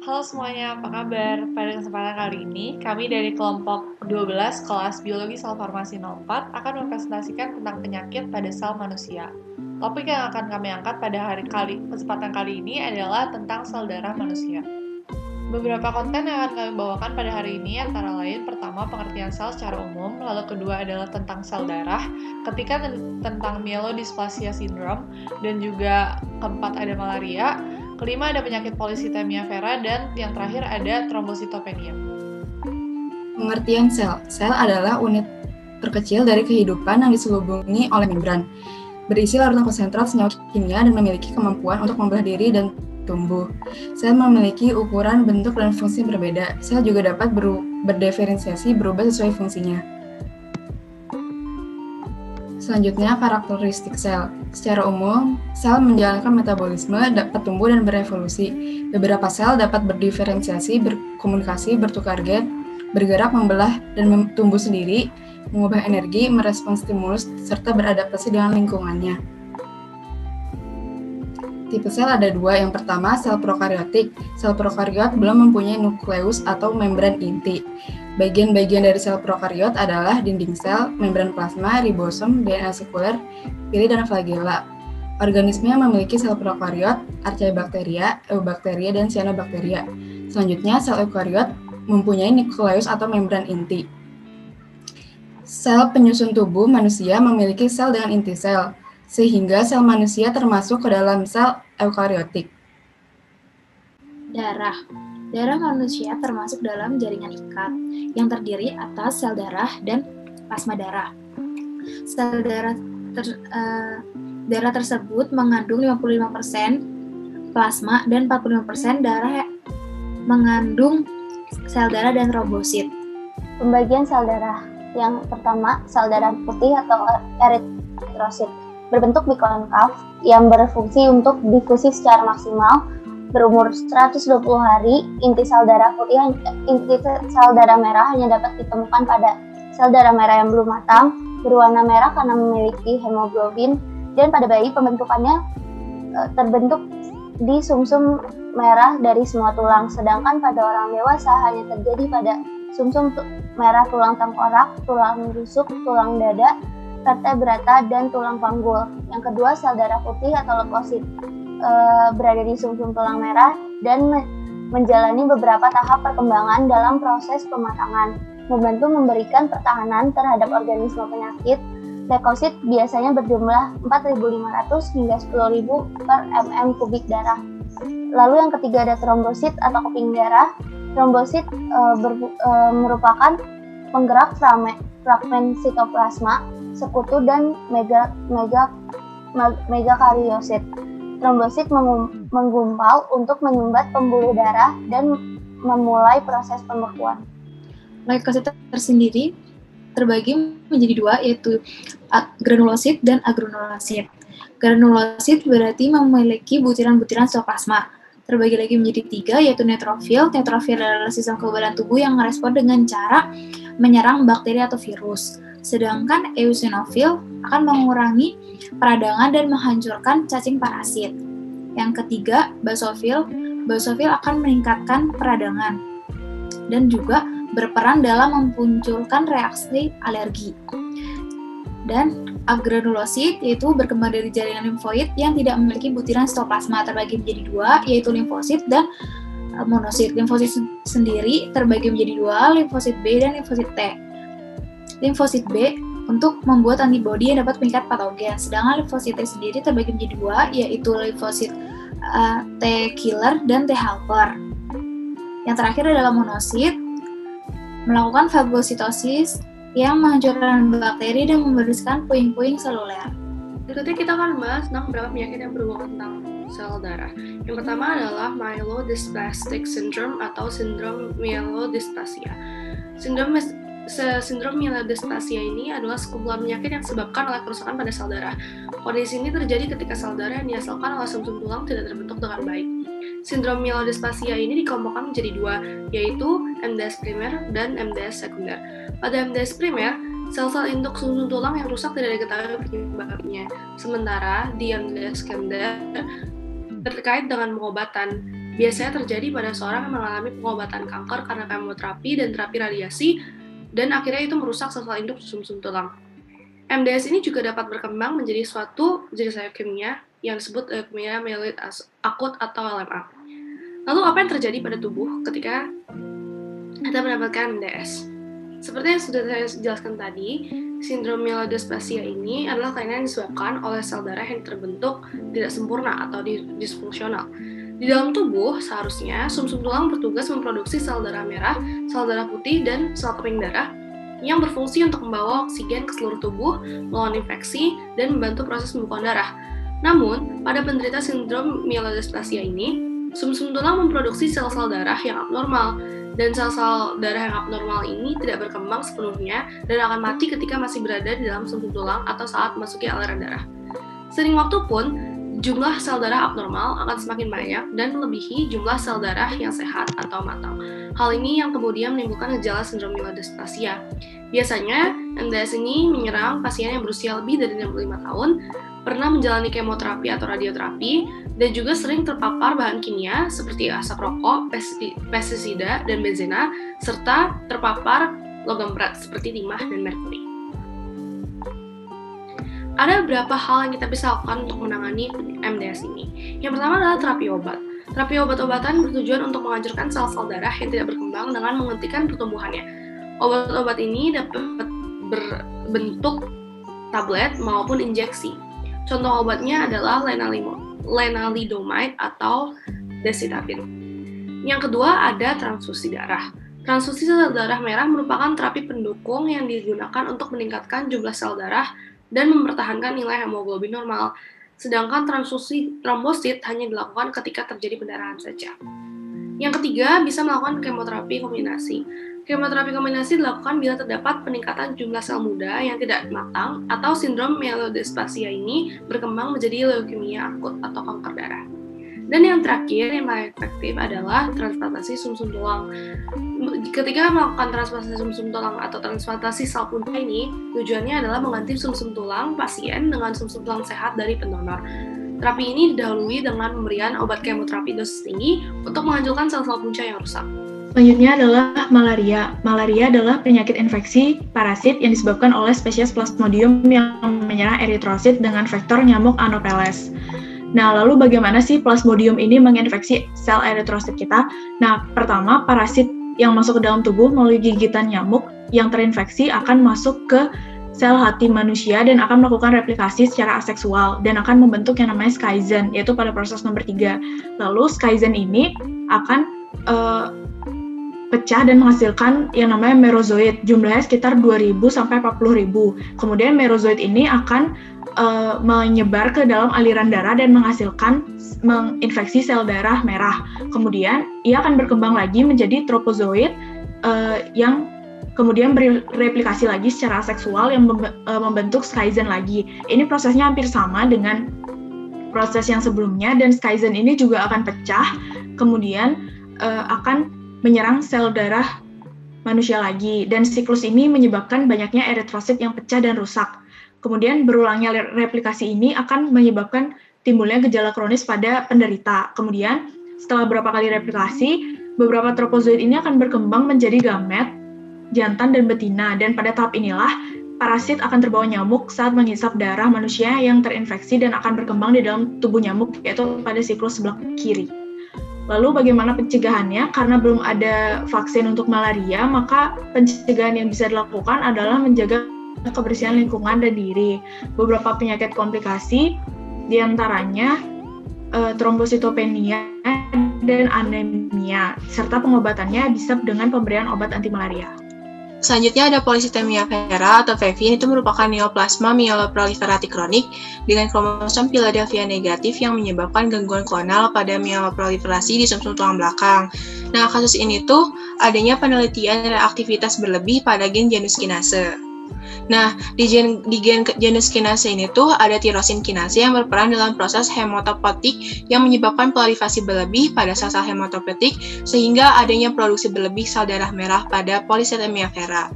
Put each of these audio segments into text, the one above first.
Halo semuanya, apa kabar? Pada kesempatan kali ini, kami dari kelompok 12 kelas Biologi Sel Farmasi 04 akan mempresentasikan tentang penyakit pada sel manusia. Topik yang akan kami angkat pada kesempatan kali ini adalah tentang sel darah manusia. Beberapa konten yang akan kami bawakan pada hari ini antara lain pertama pengertian sel secara umum, lalu kedua adalah tentang sel darah, ketiga tentang myelodysplasia syndrome, dan juga keempat ada malaria, kelima ada penyakit polisitemia vera, dan yang terakhir ada trombositopenia. Pengertian sel. Sel adalah unit terkecil dari kehidupan yang diselubungi oleh membran, berisi larutan konsentrat senyawa kimia dan memiliki kemampuan untuk membelah diri dan tumbuh. Sel memiliki ukuran, bentuk, dan fungsi berbeda. Sel juga dapat berdiferensiasi berubah sesuai fungsinya. Selanjutnya, karakteristik sel. Secara umum, sel menjalankan metabolisme, dapat tumbuh dan berevolusi. Beberapa sel dapat berdiferensiasi, berkomunikasi, bertukar gen, bergerak, membelah, dan tumbuh sendiri, mengubah energi, merespons stimulus, serta beradaptasi dengan lingkungannya. Tipe sel ada dua. Yang pertama, sel prokariotik. Sel prokariot belum mempunyai nukleus atau membran inti. Bagian-bagian dari sel prokariot adalah dinding sel, membran plasma, ribosom, DNA sekuler, pili, dan flagella. Organisme yang memiliki sel prokariot, Archaebacteria, Eubacteria, dan Cyanobacteria. Selanjutnya, sel eukariot mempunyai nukleus atau membran inti. Sel penyusun tubuh manusia memiliki sel dengan inti sel, sehingga sel manusia termasuk ke dalam sel eukariotik. Darah manusia termasuk dalam jaringan ikat yang terdiri atas sel darah dan plasma darah. Sel darah tersebut mengandung 55% plasma dan 45% darah mengandung sel darah dan trombosit. Pembagian sel darah. Yang pertama, sel darah putih atau eritrosit berbentuk bikonkav yang berfungsi untuk difusi secara maksimal. Berumur 120 hari, inti sel darah merah hanya dapat ditemukan pada sel darah merah yang belum matang, berwarna merah karena memiliki hemoglobin, dan pada bayi pembentukannya terbentuk di sumsum merah dari semua tulang, sedangkan pada orang dewasa hanya terjadi pada sumsum merah tulang tengkorak, tulang rusuk, tulang dada, vertebrata, dan tulang panggul. Yang kedua, sel darah putih atau leukosit berada di sumsum tulang merah dan menjalani beberapa tahap perkembangan dalam proses pematangan, membantu memberikan pertahanan terhadap organisme penyakit. Leukosit biasanya berjumlah 4.500 hingga 10.000 per mm kubik darah. Lalu yang ketiga ada trombosit atau keping darah. Trombosit merupakan penggerak fragmen sitoplasma, sekutu, dan megakariosit. Trombosit menggumpal untuk menyumbat pembuluh darah dan memulai proses pembekuan. Leukosit tersendiri terbagi menjadi dua, yaitu granulosit dan agranulosit. Granulosit berarti memiliki butiran-butiran sitoplasma. Terbagi lagi menjadi tiga, yaitu neutrofil. Neutrofil adalah sistem kekebalan tubuh yang merespon dengan cara menyerang bakteri atau virus. Sedangkan eosinofil akan mengurangi peradangan dan menghancurkan cacing parasit. Yang ketiga, basofil. Basofil akan meningkatkan peradangan dan juga berperan dalam memunculkan reaksi alergi. Dan agranulosit yaitu berkembang dari jaringan limfoid yang tidak memiliki butiran sitoplasma, terbagi menjadi dua, yaitu limfosit dan monosit. Limfosit sendiri terbagi menjadi dua, limfosit B dan limfosit T. Limfosit B untuk membuat antibodi yang dapat mengikat patogen, sedangkan limfosit T sendiri terbagi menjadi dua, yaitu limfosit T killer dan T helper. Yang terakhir adalah monosit, melakukan fagositosis yang menghancurkan bakteri dan membersihkan puing-puing seluler. Berikutnya kita akan membahas tentang beberapa penyakit yang berhubungan tentang sel darah. Yang pertama adalah myelodysplastic syndrome atau sindrom myelodysplasia. Sindrom myelodysplasia ini adalah sekumpulan penyakit yang disebabkan oleh kerusakan pada sel darah. Kondisi ini terjadi ketika sel darah yang dihasilkan oleh sumsum tulang tidak terbentuk dengan baik. Sindrom myelodysplasia ini dikelompokkan menjadi dua, yaitu MDS primer dan MDS sekunder. Pada MDS primer, sel-sel induk sumsum tulang yang rusak tidak diketahui penyebabnya. Sementara di MDS sekunder terkait dengan pengobatan biasanya terjadi pada seorang yang mengalami pengobatan kanker karena kemoterapi dan terapi radiasi, dan akhirnya itu merusak sel-sel induk sumsum tulang. MDS ini juga dapat berkembang menjadi suatu jenis leukemia yang disebut leukemia mieloid akut atau LMA. Lalu apa yang terjadi pada tubuh ketika kita mendapatkan MDS? Seperti yang sudah saya jelaskan tadi, sindrom mielodysplasia ini adalah kelainan yang disebabkan oleh sel darah yang terbentuk tidak sempurna atau disfungsional. Di dalam tubuh, seharusnya sumsum tulang bertugas memproduksi sel darah merah, sel darah putih, dan sel keping darah yang berfungsi untuk membawa oksigen ke seluruh tubuh, melawan infeksi, dan membantu proses pembekuan darah. Namun, pada penderita sindrom mielodysplasia ini, sumsum tulang memproduksi sel-sel darah yang abnormal, dan sel-sel darah yang abnormal ini tidak berkembang sepenuhnya dan akan mati ketika masih berada di dalam sumsum tulang atau saat memasuki aliran darah. Sering waktu pun, jumlah sel darah abnormal akan semakin banyak dan melebihi jumlah sel darah yang sehat atau matang. Hal ini yang kemudian menimbulkan gejala sindrom mielodysplasia. Biasanya, MDS ini menyerang pasien yang berusia lebih dari 65 tahun, pernah menjalani kemoterapi atau radioterapi, dan juga sering terpapar bahan kimia seperti asap rokok, pestisida, dan benzena, serta terpapar logam berat seperti timah dan merkuri. Ada beberapa hal yang kita bisa lakukan untuk menangani MDS ini. Yang pertama adalah terapi obat. Terapi obat-obatan bertujuan untuk menghancurkan sel-sel darah yang tidak berkembang dengan menghentikan pertumbuhannya. Obat-obat ini dapat berbentuk tablet maupun injeksi. Contoh obatnya adalah lenalidomide atau desitabin. Yang kedua ada transfusi darah. Transfusi sel darah merah merupakan terapi pendukung yang digunakan untuk meningkatkan jumlah sel darah dan mempertahankan nilai hemoglobin normal. Sedangkan transfusi trombosit hanya dilakukan ketika terjadi pendarahan saja. Yang ketiga, bisa melakukan kemoterapi kombinasi. Kemoterapi kombinasi dilakukan bila terdapat peningkatan jumlah sel muda yang tidak matang atau sindrom mielodysplasia ini berkembang menjadi leukemia akut atau kanker darah. Dan yang terakhir, yang paling efektif adalah transplantasi sumsum tulang. Ketika melakukan transplantasi sumsum tulang atau transplantasi sel punca ini, tujuannya adalah mengganti sumsum tulang pasien dengan sumsum tulang sehat dari pendonor. Terapi ini didahului dengan pemberian obat kemoterapi dosis tinggi untuk menghancurkan sel-sel punca yang rusak. Selanjutnya adalah malaria. Malaria adalah penyakit infeksi parasit yang disebabkan oleh spesies Plasmodium yang menyerang eritrosit dengan vektor nyamuk Anopheles. Nah, lalu bagaimana sih Plasmodium ini menginfeksi sel eritrosit kita? Nah, pertama, parasit yang masuk ke dalam tubuh melalui gigitan nyamuk yang terinfeksi akan masuk ke sel hati manusia dan akan melakukan replikasi secara aseksual dan akan membentuk yang namanya schizen, yaitu pada proses nomor 3. Lalu schizen ini akan pecah dan menghasilkan yang namanya merozoid, jumlahnya sekitar 2.000 sampai 40.000. Kemudian merozoid ini akan menyebar ke dalam aliran darah dan menginfeksi sel darah merah. Kemudian ia akan berkembang lagi menjadi tropozoid yang kemudian bereplikasi lagi secara seksual yang membentuk schizen lagi. Ini prosesnya hampir sama dengan proses yang sebelumnya dan schizen ini juga akan pecah, kemudian akan menyerang sel darah manusia lagi. Dan siklus ini menyebabkan banyaknya eritrosit yang pecah dan rusak. Kemudian berulangnya replikasi ini akan menyebabkan timbulnya gejala kronis pada penderita. Kemudian setelah beberapa kali replikasi, beberapa tropozoid ini akan berkembang menjadi gamet, jantan dan betina. Dan pada tahap inilah parasit akan terbawa nyamuk saat menghisap darah manusia yang terinfeksi dan akan berkembang di dalam tubuh nyamuk, yaitu pada siklus sebelah kiri. Lalu bagaimana pencegahannya? Karena belum ada vaksin untuk malaria, maka pencegahan yang bisa dilakukan adalah menjaga kebersihan lingkungan dan diri. Beberapa penyakit komplikasi, diantaranya trombositopenia dan anemia, serta pengobatannya bisa dengan pemberian obat anti malaria. Selanjutnya ada polycythemia vera atau PV, itu merupakan neoplasma myeloproliferasi kronik dengan kromosom Philadelphia negatif yang menyebabkan gangguan klonal pada myeloproliferasi di sumsum tulang belakang. Nah, kasus ini tuh adanya penelitian reaktivitas berlebih pada gen Janus kinase. Nah, di gen Janus kinase ini tuh ada tirosin kinase yang berperan dalam proses hematopoietik yang menyebabkan proliferasi berlebih pada sel-sel hematopoietik sehingga adanya produksi berlebih sel darah merah pada polycythemia vera.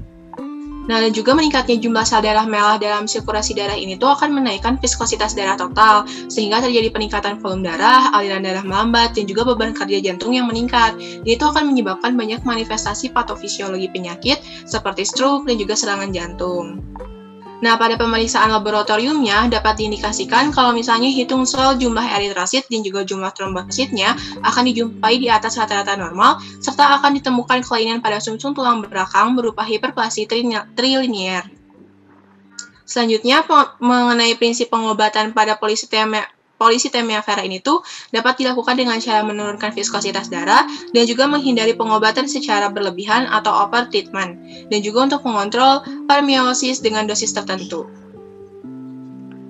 Nah, dan juga meningkatnya jumlah sel darah merah dalam sirkulasi darah ini tuh akan menaikkan viskositas darah total, sehingga terjadi peningkatan volume darah, aliran darah melambat, dan juga beban kerja jantung yang meningkat. Itu akan menyebabkan banyak manifestasi patofisiologi penyakit seperti stroke dan juga serangan jantung. Nah, pada pemeriksaan laboratoriumnya dapat diindikasikan kalau misalnya hitung sel jumlah eritrosit dan juga jumlah trombositnya akan dijumpai di atas rata-rata normal, serta akan ditemukan kelainan pada sumsum tulang belakang berupa hiperplasi trilinier. Selanjutnya, mengenai prinsip pengobatan pada polisitemia vera ini tuh dapat dilakukan dengan cara menurunkan viskositas darah dan juga menghindari pengobatan secara berlebihan atau over treatment, dan juga untuk mengontrol permeiosis dengan dosis tertentu.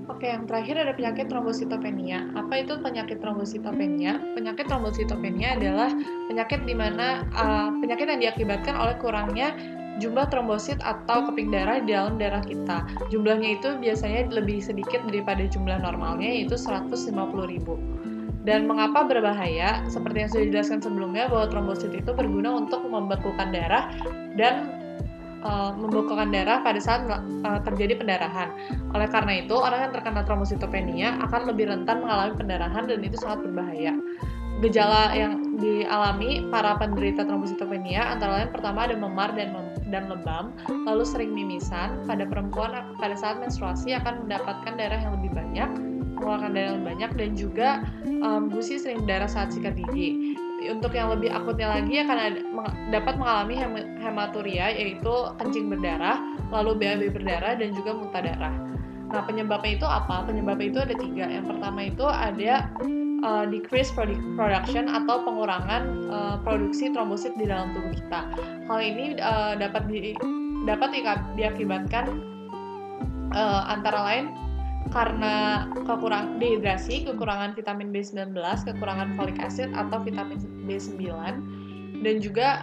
Oke, yang terakhir ada penyakit trombositopenia. Apa itu penyakit trombositopenia? Penyakit trombositopenia adalah penyakit di mana penyakit yang diakibatkan oleh kurangnya jumlah trombosit atau keping darah di dalam darah kita. Jumlahnya itu biasanya lebih sedikit daripada jumlah normalnya, yaitu 150.000. Dan mengapa berbahaya? Seperti yang sudah dijelaskan sebelumnya, bahwa trombosit itu berguna untuk membekukan darah dan membekukan darah pada saat terjadi pendarahan. Oleh karena itu, orang yang terkena trombositopenia akan lebih rentan mengalami pendarahan dan itu sangat berbahaya. Gejala yang dialami para penderita trombositopenia antara lain pertama ada memar dan lebam, lalu sering mimisan. Pada perempuan pada saat menstruasi akan mendapatkan darah yang lebih banyak, mengeluarkan darah yang banyak, dan juga gusi sering berdarah saat sikat gigi. Untuk yang lebih akutnya lagi akan dapat mengalami hematuria, yaitu kencing berdarah, lalu BAB berdarah, dan juga muntah darah. Nah, penyebabnya itu apa? Penyebabnya itu ada 3. Yang pertama itu ada decrease production atau pengurangan produksi trombosit di dalam tubuh kita. Hal ini dapat diakibatkan antara lain karena dehidrasi, kekurangan vitamin B19, kekurangan folic acid atau vitamin B9, dan juga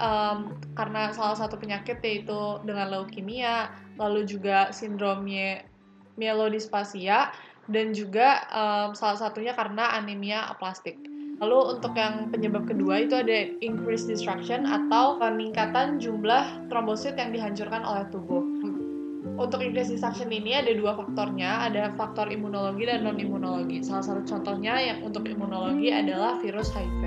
karena salah satu penyakit yaitu dengan leukemia, lalu juga sindrom myelodysplasia, dan juga salah satunya karena anemia aplastik. Lalu untuk yang penyebab kedua itu ada increased destruction atau peningkatan jumlah trombosit yang dihancurkan oleh tubuh. Untuk increased destruction ini ada 2 faktornya, ada faktor imunologi dan non-imunologi. Salah satu contohnya yang untuk imunologi adalah virus HIV.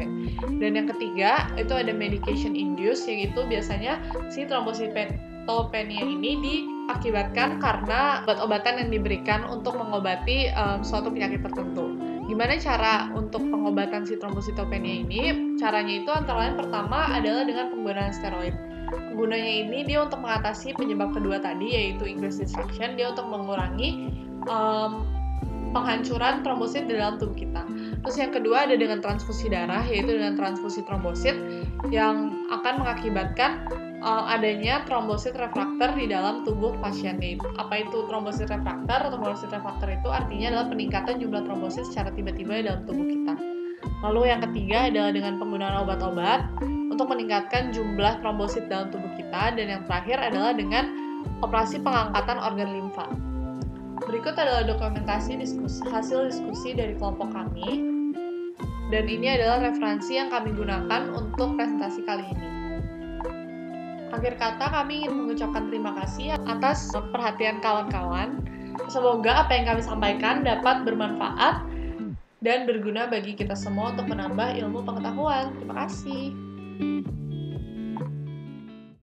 Dan yang ketiga itu ada medication induced, yaitu biasanya si trombositopenia ini diakibatkan karena obat-obatan yang diberikan untuk mengobati suatu penyakit tertentu. Gimana cara untuk pengobatan si trombositopenia ini? Caranya itu antara lain pertama adalah dengan penggunaan steroid. Gunanya ini dia untuk mengatasi penyebab kedua tadi, yaitu increased destruction. Dia untuk mengurangi penghancuran trombosit di dalam tubuh kita. Terus yang kedua ada dengan transfusi darah, yaitu dengan transfusi trombosit yang akan mengakibatkan adanya trombosit refraktor di dalam tubuh pasiennya. Apa itu trombosit refraktor? Trombosit refraktor itu artinya adalah peningkatan jumlah trombosit secara tiba-tiba di dalam tubuh kita. Lalu yang ketiga adalah dengan penggunaan obat-obat untuk meningkatkan jumlah trombosit dalam tubuh kita, dan yang terakhir adalah dengan operasi pengangkatan organ limfa. Berikut adalah dokumentasi hasil diskusi dari kelompok kami, dan ini adalah referensi yang kami gunakan untuk presentasi kali ini. Akhir kata, kami ingin mengucapkan terima kasih atas perhatian kawan-kawan. Semoga apa yang kami sampaikan dapat bermanfaat dan berguna bagi kita semua untuk menambah ilmu pengetahuan. Terima kasih.